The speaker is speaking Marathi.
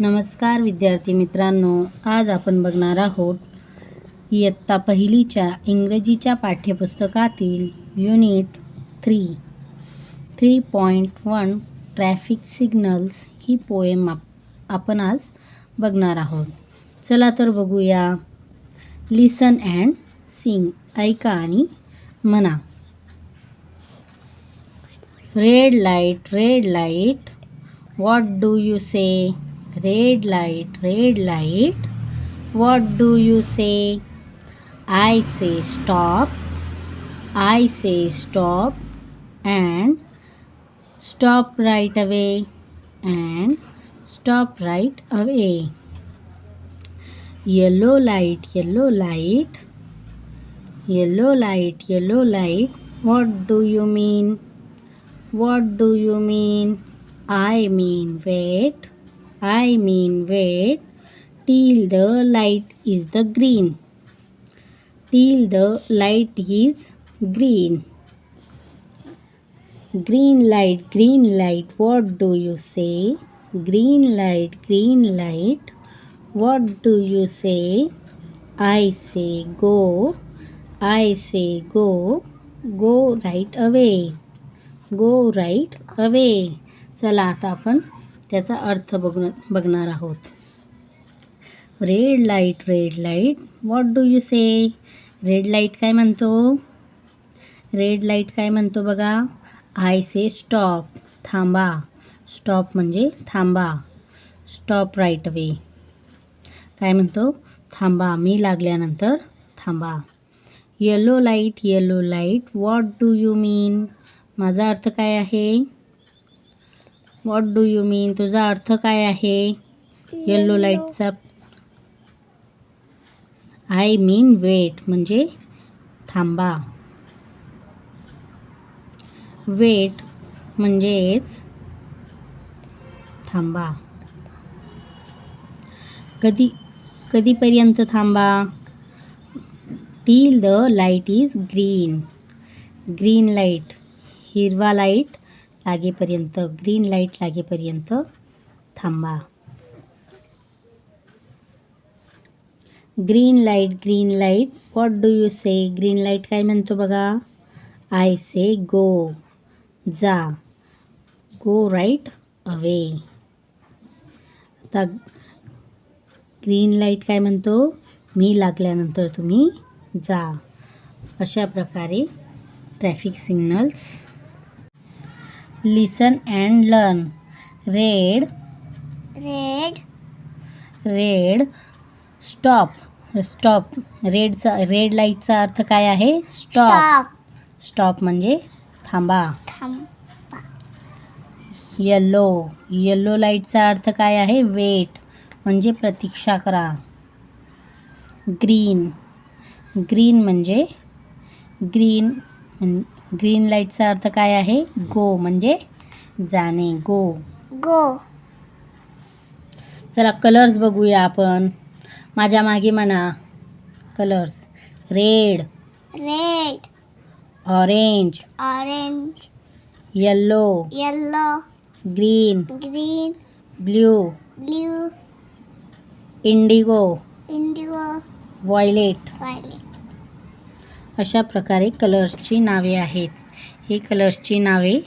नमस्कार विद्यार्थी मित्रांनो, आज आपण बघणार आहोत इयत्ता पहिलीच्या इंग्रजीच्या पाठ्यपुस्तकातील युनिट 3.1 ट्रॅफिक सिग्नल्स ही पोएम आपण आज बघणार आहोत. चला तर बघूया. लिसन अँड सिंग, ऐका आणि म्हणा. Red light, what do you say? Red light, what do you say? I say stop, and stop right away, Yellow light, what do you mean? I mean wait, till the light is green. Green light, what do you say? Green light, what do you say? I say go, go right away. चला आता आपण त्याचा अर्थ बघणार आहोत. Red light, what do you say? Red light काय म्हणतो बघा. आय से स्टॉप, थांबा. स्टॉप म्हणजे थांबा. स्टॉप राईट अवे काय म्हणतो? थांबा, मी लागल्यानंतर थांबा. Yellow light, what do you mean? माझा अर्थ काय आहे? What do you mean? तुझा अर्थ काय आहे येलो लाईटचा? आय मीन वेट म्हणजे थांबा. वेट म्हणजेच थांबा. कधीपर्यंत थांबा? Till the light is green light, हिरवा लाईट लागेपर्यंत, ग्रीन लाईट लागेपर्यंत थांबा. Green light, what do you say? Green light काय म्हणतो बघा. आय से गो, जा. गो राईट अवे. आता ग्रीन लाईट काय म्हणतो? मी लागल्यानंतर तुम्ही जा. अशा प्रकारे traffic signals. Listen and learn. Red, stop. Red लाईटचा अर्थ काय आहे? स्टॉप म्हणजे थांबा. येलो लाईटचा अर्थ काय आहे? वेट म्हणजे प्रतीक्षा करा. ग्रीन म्हणजे ग्रीन लाईटचा अर्थ काय आहे? गो म्हणजे जाणे. गो. चला कलर्स बघूया आपण. माझ्या मागे म्हणा colours. Red, orange, yellow, green, blue, Indigo, violet. अशा प्रकारे कलर्सची नावे आहेत. ही कलर्सची नावे